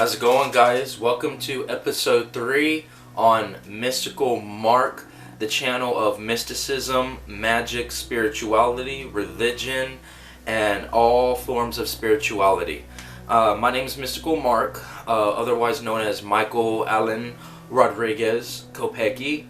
How's it going, guys? Welcome to episode 3 on Mystical Mark, the channel of mysticism, magic, spirituality, religion, and all forms of spirituality. My name is Mystical Mark, otherwise known as Michael Allen Rodriguez Kopecki.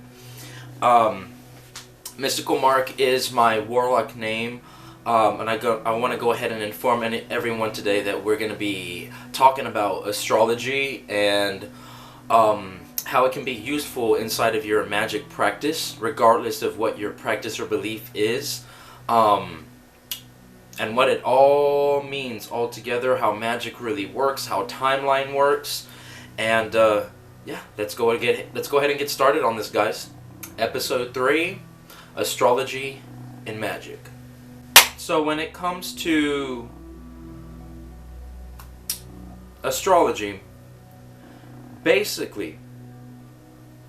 Mystical Mark is my warlock name. And I want to go ahead and inform everyone today that we're going to be talking about astrology and how it can be useful inside of your magic practice, regardless of what your practice or belief is, and what it all means altogether, how magic really works, how timeline works, and yeah, let's go ahead and get started on this, guys. Episode 3, Astrology and Magic. So when it comes to astrology, basically,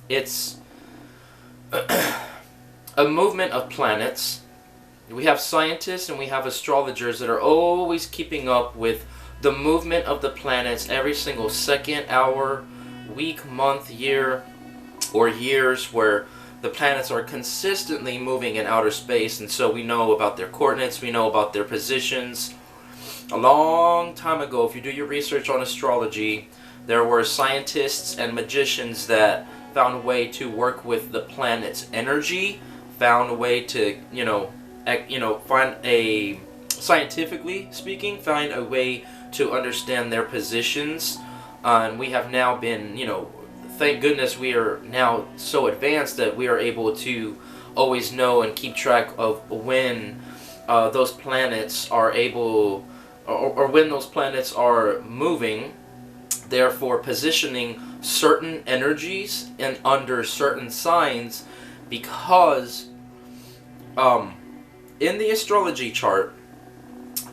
it's a movement of planets. We have scientists and we have astrologers that are always keeping up with the movement of the planets every single second, hour, week, month, year, or years, where the planets are consistently moving in outer space, and so we know about their coordinates, we know about their positions. A long time ago, if you do your research on astrology, there were scientists and magicians that found a way to work with the planet's energy, found a way to, find a, scientifically speaking, find a way to understand their positions. And we have now been, thank goodness we are now so advanced that we are able to always know and keep track of when those planets are able, or when those planets are moving, therefore positioning certain energies and under certain signs, because in the astrology chart,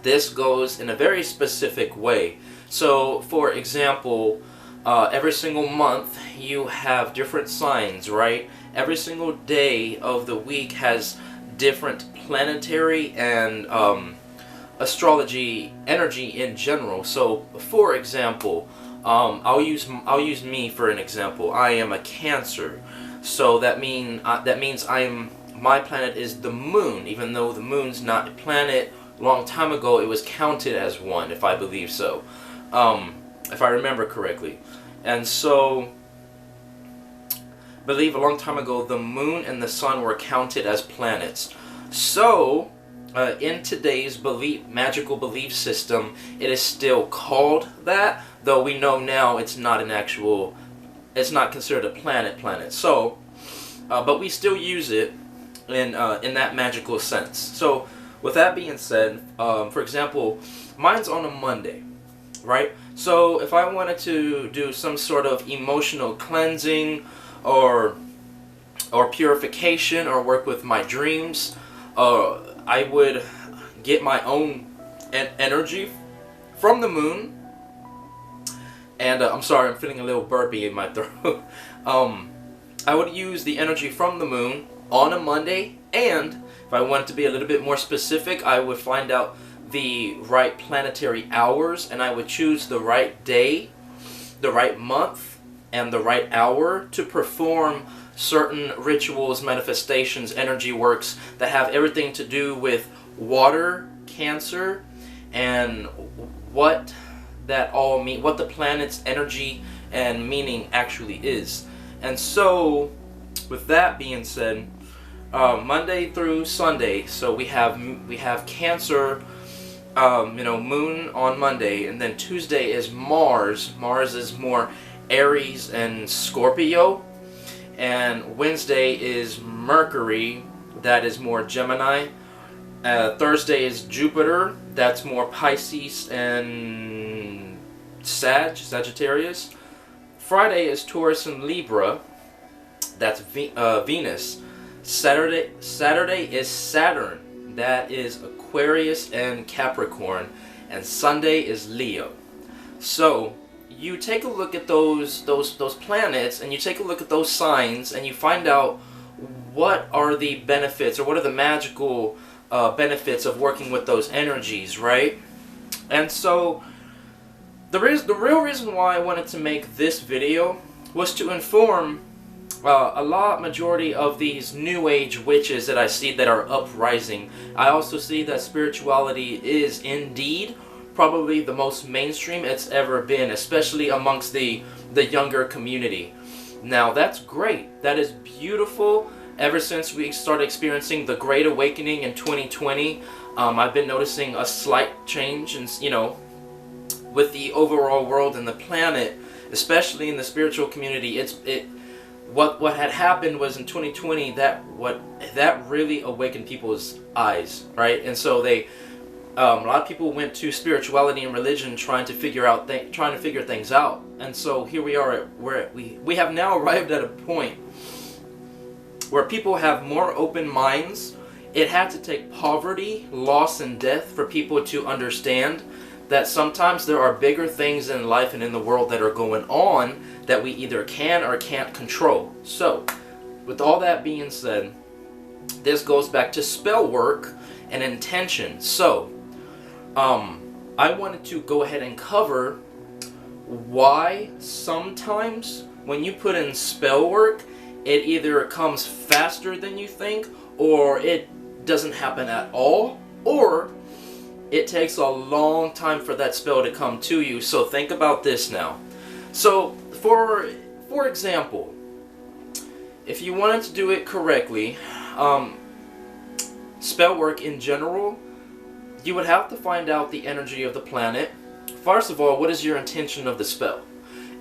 this goes in a very specific way. So, for example, every single month you have different signs, right? Every single day of the week has different planetary and astrology energy in general. So, for example, I'll use me for an example. I am a Cancer, so that means my planet is the moon, even though the moon's not a planet. A long time ago, it was counted as one, if I believe so. If I remember correctly. And so, I believe a long time ago, the moon and the sun were counted as planets. So, in today's magical belief system, it is still called that, though we know now it's not it's not considered a planet. So, but we still use it in that magical sense. So, with that being said, for example, mine's on a Monday. Right? So if I wanted to do some sort of emotional cleansing or purification or work with my dreams, I would get my own energy from the moon. And I'm sorry, I'm feeling a little burpy in my throat. I would use the energy from the moon on a Monday, and if I wanted to be a little bit more specific, I would find out the right planetary hours, and I would choose the right day, the right month, and the right hour to perform certain rituals, manifestations, energy works that have everything to do with water, Cancer, and what that all mean, what the planet's energy and meaning actually is. And so, with that being said, Monday through Sunday, so we have Cancer. Moon on Monday, and then Tuesday is Mars. Mars is more Aries and Scorpio, and Wednesday is Mercury, that is more Gemini. Thursday is Jupiter, that's more Pisces and Sagittarius. Friday is Taurus and Libra, that's Venus. Saturday is Saturn, that is Aquarius and Capricorn, and Sunday is Leo. So you take a look at those planets, and you take a look at those signs, and you find out what are the benefits, or what are the magical benefits of working with those energies, right? And so the real reason why I wanted to make this video was to inform majority of these new age witches that I see that are uprising. I also see that spirituality is indeed probably the most mainstream it's ever been, especially amongst the younger community. Now that's great. That is beautiful. Ever since we started experiencing the Great Awakening in 2020, I've been noticing a slight change in, with the overall world and the planet, especially in the spiritual community. What had happened was in 2020 that really awakened people's eyes, right? And so a lot of people went to spirituality and religion trying to figure things out. And so here we are where we have now arrived at a point where people have more open minds. It had to take poverty, loss, and death for people to understand that sometimes there are bigger things in life and in the world that are going on that we either can or can't control. So, with all that being said, this goes back to spell work and intention. So, I wanted to go ahead and cover why sometimes when you put in spell work, it either comes faster than you think, or it doesn't happen at all, or it takes a long time for that spell to come to you. So think about this now. So for example, if you wanted to do it correctly, spell work in general, you would have to find out the energy of the planet. First of all, what is your intention of the spell?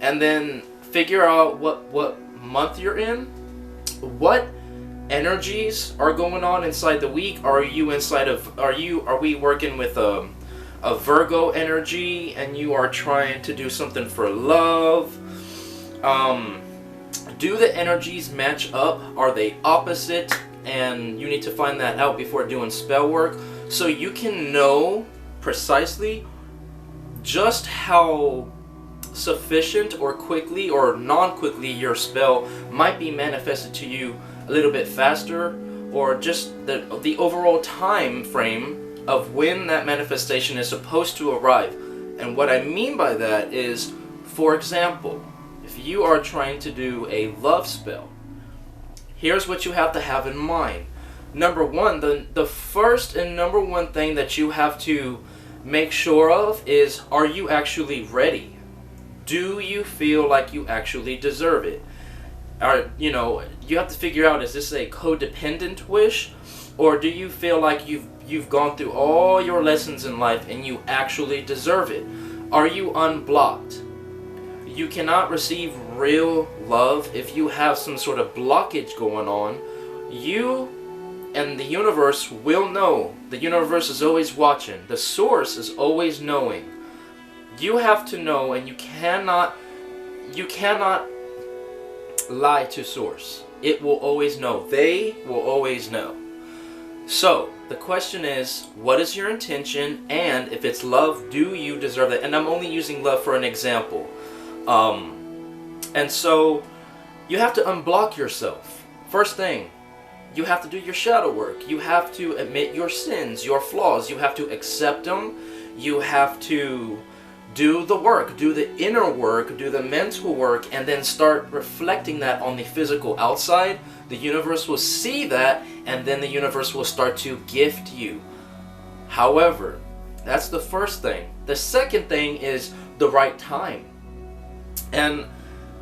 And then figure out what month you're in, what energies are going on inside the week. Are we working with a Virgo energy and you are trying to do something for love? Do the energies match up? Are they opposite? And you need to find that out before doing spell work, so you can know precisely just how sufficient or quickly or non-quickly your spell might be manifested to you a little bit faster, or just the overall time frame of when that manifestation is supposed to arrive. And what I mean by that is, for example, if you are trying to do a love spell, here's what you have to have in mind. Number one, the first and number one thing that you have to make sure of is, are you actually ready? Do you feel like you actually deserve it? You have to figure out, is this a codependent wish, or do you feel like you've gone through all your lessons in life and you actually deserve it? Are you unblocked? You cannot receive real love if you have some sort of blockage going on. You and the universe will know. The universe is always watching. The source is always knowing. You have to know, and you cannot lie to source. It will always know. They will always know. So the question is, what is your intention? And if it's love, do you deserve that? And I'm only using love for an example. And so you have to unblock yourself. First thing, you have to do your shadow work. You have to admit your sins, your flaws. You have to accept them. You have to do the work, do the inner work, do the mental work, and then start reflecting that on the physical outside. The universe will see that, and then the universe will start to gift you. However, that's the first thing. The second thing is the right time. And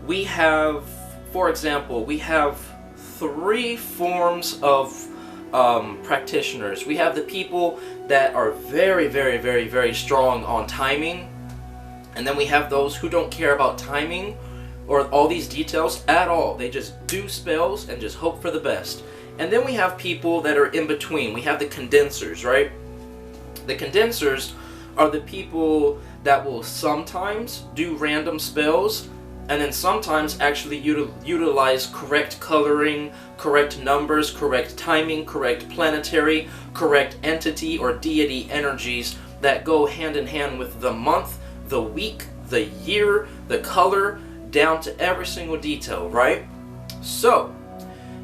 we have, for example, we have three forms of practitioners. We have the people that are very, very, very, very strong on timing. And then we have those who don't care about timing or all these details at all. They just do spells and just hope for the best. And then we have people that are in between. We have the condensers, right? The condensers are the people that will sometimes do random spells and then sometimes actually utilize correct coloring, correct numbers, correct timing, correct planetary, correct entity or deity energies that go hand in hand with the month, the week, the year, the color, down to every single detail, right? So,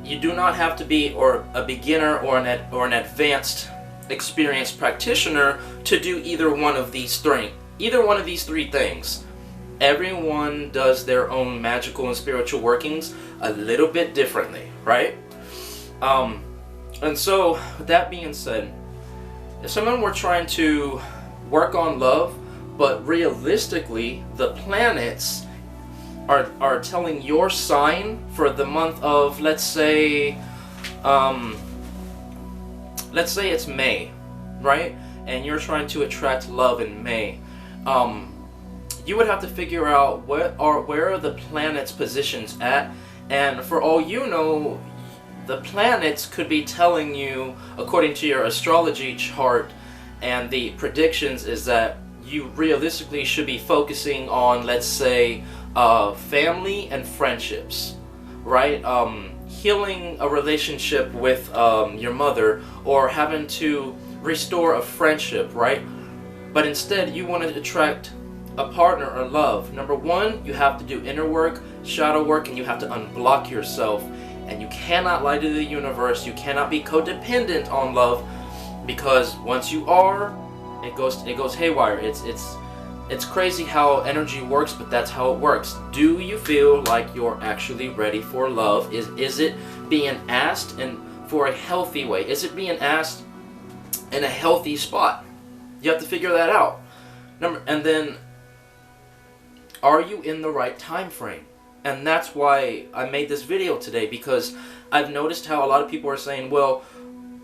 you do not have to be a beginner or an advanced, experienced practitioner to do either one of these either one of these three things. Everyone does their own magical and spiritual workings a little bit differently, right? And so, with that being said, if someone were trying to work on love, but realistically, the planets are telling your sign for the month of, let's say it's May, right? And you're trying to attract love in May. You would have to figure out where are the planets' positions at, and for all you know, the planets could be telling you, according to your astrology chart and the predictions, is that you realistically should be focusing on, let's say, family and friendships, right? Healing a relationship with your mother, or having to restore a friendship, right? But instead, you want to attract a partner or love. Number one, you have to do inner work, shadow work, and you have to unblock yourself. And you cannot lie to the universe. You cannot be codependent on love, because once you are, it goes haywire. It's crazy how energy works, but that's how it works. Do you feel like you're actually ready for love? Is it being asked and for a healthy way? Is it being asked in a healthy spot? You have to figure that out. And then, are you in the right time frame? And that's why I made this video today, because I've noticed how a lot of people are saying, well,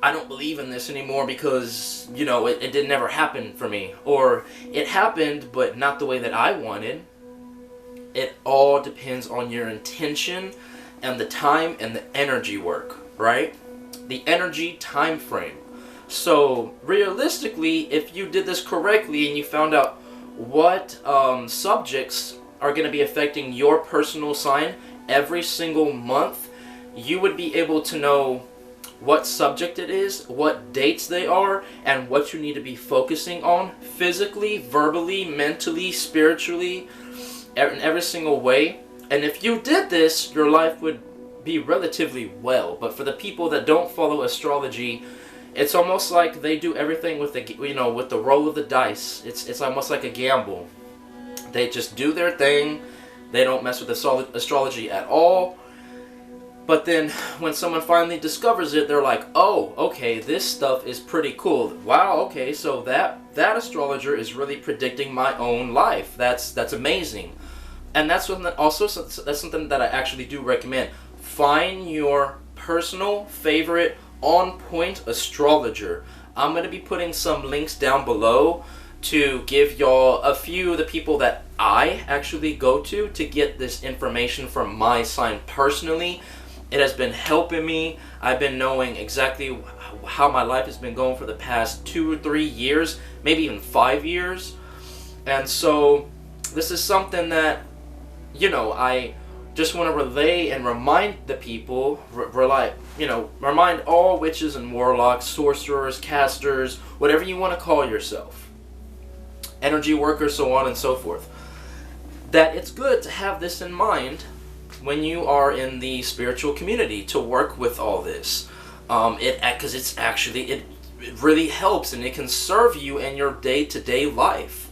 I don't believe in this anymore because, you know, it didn't ever happen for me. Or it happened, but not the way that I wanted. It all depends on your intention and the time and the energy work, right? The energy time frame. So realistically, if you did this correctly and you found out what subjects are going to be affecting your personal sign every single month, you would be able to know what subject it is, what dates they are, and what you need to be focusing on physically, verbally, mentally, spiritually, in every single way. And if you did this, your life would be relatively well. But for the people that don't follow astrology, it's almost like they do everything with the, you know, with the roll of the dice. It's almost like a gamble. They just do their thing. They don't mess with astrology at all. But then when someone finally discovers it, they're like, oh, okay, this stuff is pretty cool. Wow, okay, so that astrologer is really predicting my own life. That's amazing. And that's something that's something that I actually do recommend. Find your personal favorite on-point astrologer. I'm going to be putting some links down below to give y'all a few of the people that I actually go to get this information from my sign personally. It has been helping me. I've been knowing exactly how my life has been going for the past 2 or 3 years, maybe even 5 years. And so this is something that, you know, I just want to relay and remind the people, remind all witches and warlocks, sorcerers, casters, whatever you want to call yourself, energy workers, so on and so forth, that it's good to have this in mind when you are in the spiritual community, to work with all this, because it really helps, and it can serve you in your day-to-day life.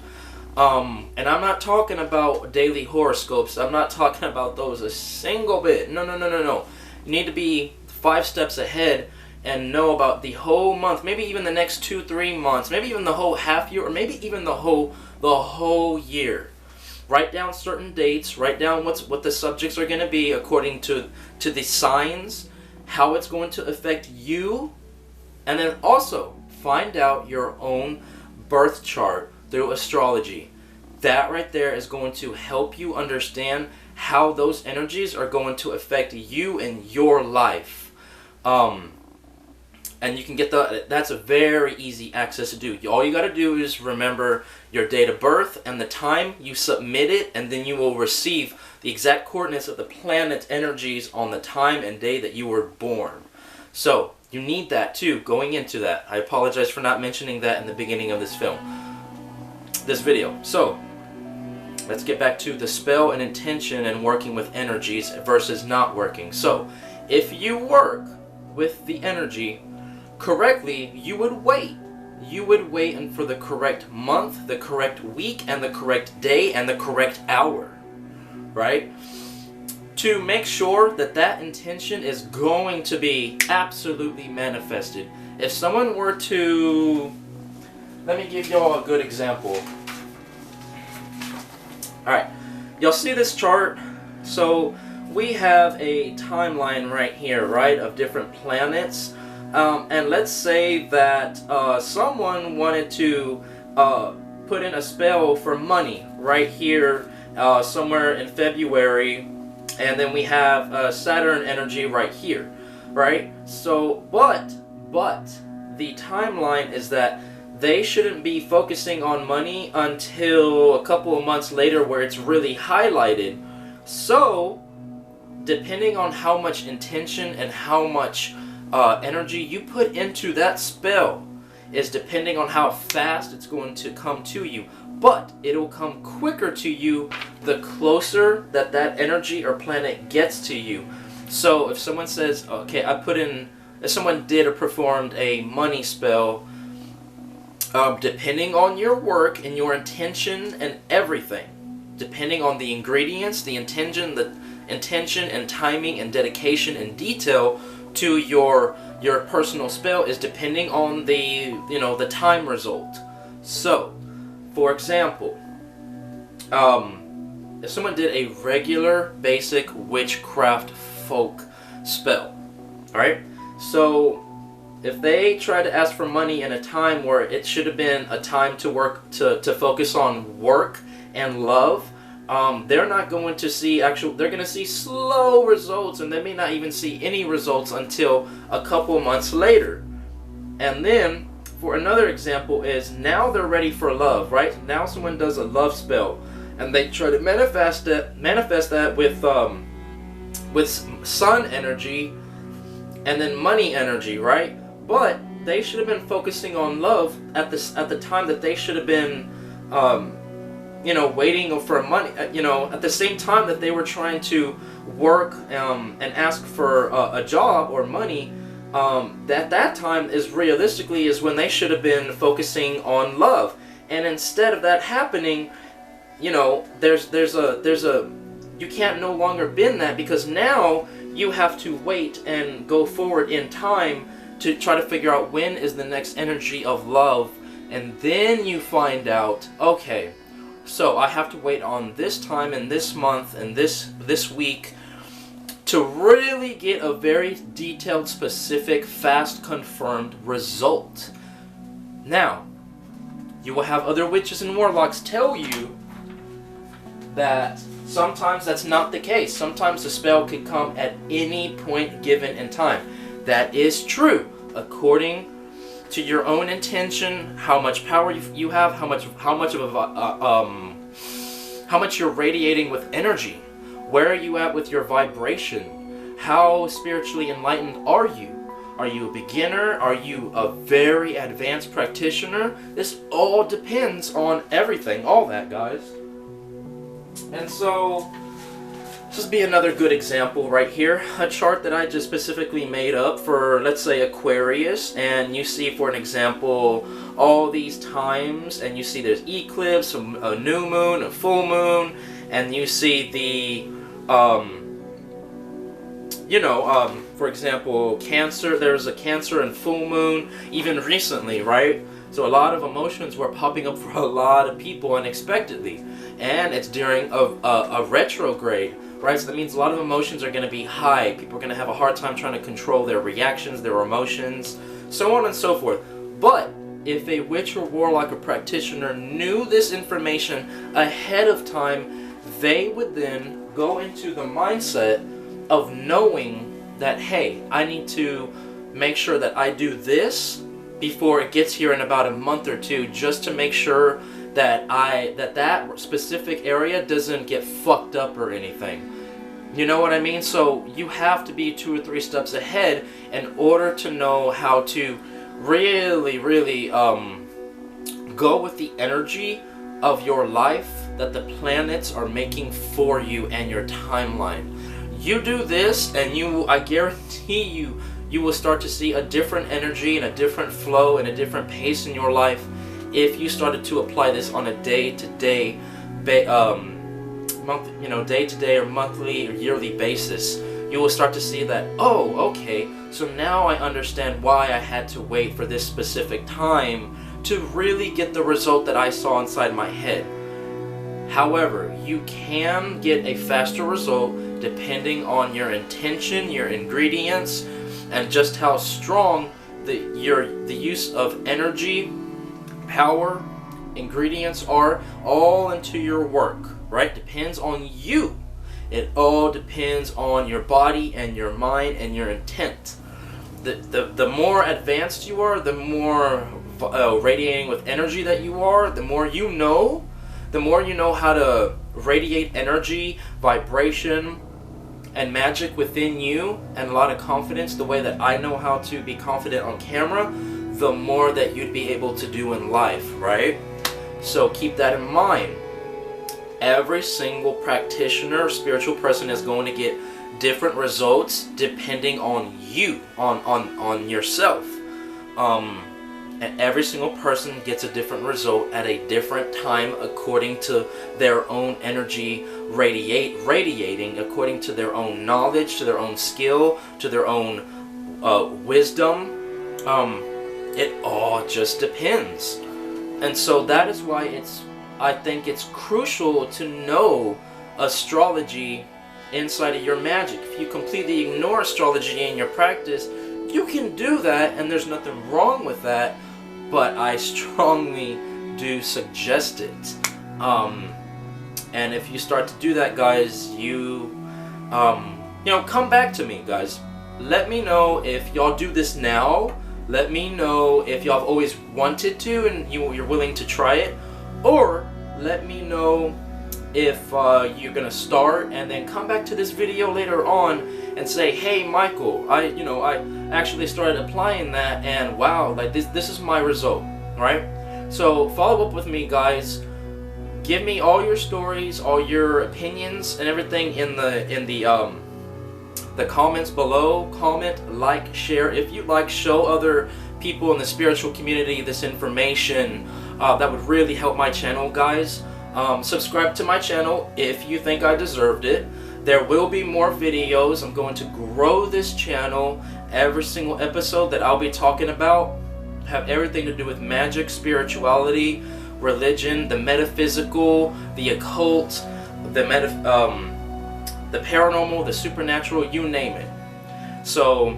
And I'm not talking about daily horoscopes. I'm not talking about those a single bit. No. You need to be 5 steps ahead and know about the whole month, maybe even the next 2-3 months, maybe even the whole half year, or maybe even the whole year. Write down certain dates, write down what the subjects are going to be according to the signs, how it's going to affect you, and then also find out your own birth chart through astrology. That right there is going to help you understand how those energies are going to affect you in your life. And you can get that's a very easy access to do. All you got to do is remember your date of birth and the time, you submit it, and then you will receive the exact coordinates of the planet's energies on the time and day that you were born. So you need that too going into that. I apologize for not mentioning that in the beginning of this video. So let's get back to the spell and intention and working with energies versus not working. So if you work with the energy correctly, you would wait. you would wait and for the correct month, the correct week, and the correct day, and the correct hour, right? To make sure that that intention is going to be absolutely manifested. If someone were to, let me give y'all a good example. Alright, y'all see this chart? So we have a timeline right here, right, of different planets. And let's say that someone wanted to put in a spell for money right here somewhere in February, and then we have Saturn energy right here, right? So, but the timeline is that they shouldn't be focusing on money until a couple of months later where it's really highlighted. So, depending on how much intention and how much energy you put into that spell is depending on how fast it's going to come to you. But it'll come quicker to you the closer that that energy or planet gets to you. So if someone says, okay, if someone did or performed a money spell, depending on your work and your intention and everything, depending on the ingredients, the intention and timing and dedication and detail to your personal spell is depending on the the time result. So, for example, if someone did a regular basic witchcraft folk spell, alright? So if they try to ask for money in a time where it should have been a time to work to focus on work and love, they're not going to see they're going to see slow results, and they may not even see any results until a couple months later. And then for another example is now they're ready for love, right? Now someone does a love spell and they try to manifest that with sun energy and then money energy, right? But they should have been focusing on love at the time that they should have been waiting for money, at the same time that they were trying to work and ask for a job or money. That time is realistically is when they should have been focusing on love, and instead of that happening, there's a you can't no longer bend that, because now you have to wait and go forward in time to try to figure out when is the next energy of love, and then you find out, okay, so I have to wait on this time and this month and this week to really get a very detailed, specific, fast, confirmed result. Now, you will have other witches and warlocks tell you that sometimes that's not the case. Sometimes the spell could come at any point given in time. That is true, according to your own intention, how much power you have, how much you're radiating with energy. Where are you at with your vibration? How spiritually enlightened are you? Are you a beginner? Are you a very advanced practitioner? This all depends on everything, all that, guys. And so, this would be another good example right here. A chart that I just specifically made up for, let's say, Aquarius. And you see, for an example, all these times, and you see there's eclipse, a new moon, a full moon, and you see the, for example, Cancer. There's a Cancer and full moon, even recently, right? So a lot of emotions were popping up for a lot of people unexpectedly. And it's during a retrograde, right? So that means a lot of emotions are going to be high. People are going to have a hard time trying to control their reactions, their emotions, so on and so forth. But if a witch or warlock or practitioner knew this information ahead of time, they would then go into the mindset of knowing that, hey, I need to make sure that I do this before it gets here in about a month or two, just to make sure that that specific area doesn't get fucked up or anything. You know what I mean? So you have to be 2 or 3 steps ahead in order to know how to really go with the energy of your life that the planets are making for you and your timeline. You do this, and I guarantee you you will start to see a different energy and a different flow and a different pace in your life if you started to apply this on a day-to-day, day-to-day or monthly or yearly basis. You will start to see that, oh, okay, so now I understand why I had to wait for this specific time to really get the result that I saw inside my head. However, you can get a faster result depending on your intention, your ingredients, and just how strong the use of energy, power, ingredients are all into your work, right? Depends on you. It all depends on your body and your mind and your intent. The more advanced you are, the more radiating with energy that you are, the more you know how to radiate energy, vibration, and magic within you, and a lot of confidence, the way that I know how to be confident on camera, the more that you'd be able to do in life, right? So keep that in mind. Every single practitioner, spiritual person is going to get different results depending on you, on yourself. And every single person gets a different result at a different time according to their own energy radiating, according to their own knowledge, to their own skill, to their own wisdom. It all just depends. And so that is why I think it's crucial to know astrology inside of your magic. If you completely ignore astrology in your practice, you can do that, and there's nothing wrong with that, but I strongly do suggest it. And if you start to do that, guys, you come back to me, guys. Let me know if y'all do this now. Let me know if y'all have always wanted to and you're willing to try it, or let me know if you're gonna start and then come back to this video later on and say, hey Michael, I actually started applying that, and wow, like this is my result, right? So follow up with me, guys. Give me all your stories, all your opinions and everything in the comments below. Comment, like, share. If you like, show other people in the spiritual community this information. That would really help my channel, guys. Subscribe to my channel if you think I deserved it. There will be more videos. I'm going to grow this channel. Every single episode that I'll be talking about have everything to do with magic, spirituality, religion, the metaphysical, the occult, the paranormal, the supernatural, you name it. So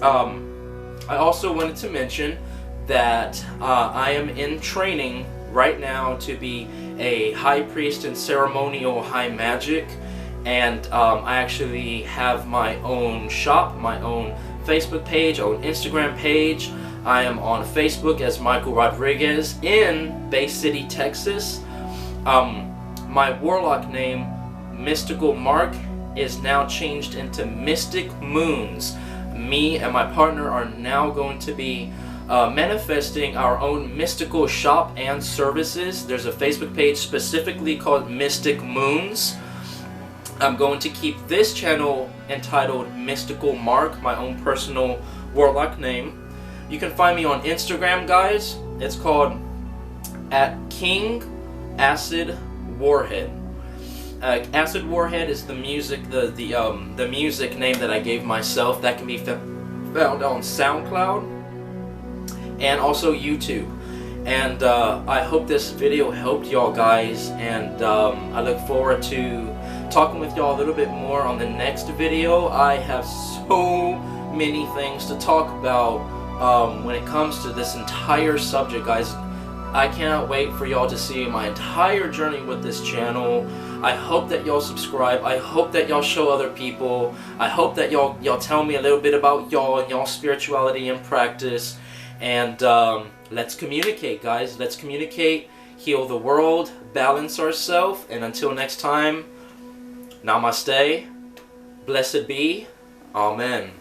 I also wanted to mention that I am in training right now to be a high priest and ceremonial high magic, and I actually have my own shop, my own Facebook page, own Instagram page. I am on Facebook as Michael Rodriguez in Bay City, Texas. My warlock name, Mystical Mark, is now changed into Mystic Moons. Me and my partner are now going to be manifesting our own mystical shop and services. There's a Facebook page specifically called Mystic Moons. I'm going to keep this channel entitled Mystical Mark, my own personal warlock name. You can find me on Instagram, guys. It's called @King Acid Warhead. Acid Warhead is the music, the music name that I gave myself. That can be found on SoundCloud and also YouTube. And I hope this video helped y'all, guys, and I look forward to talking with y'all a little bit more on the next video. I have so many things to talk about when it comes to this entire subject, guys. I cannot wait for y'all to see my entire journey with this channel. I hope that y'all subscribe. I hope that y'all show other people. I hope that y'all tell me a little bit about y'all and y'all spirituality and practice. And let's communicate, guys. Let's communicate, heal the world, balance ourselves. And until next time, namaste, blessed be, amen.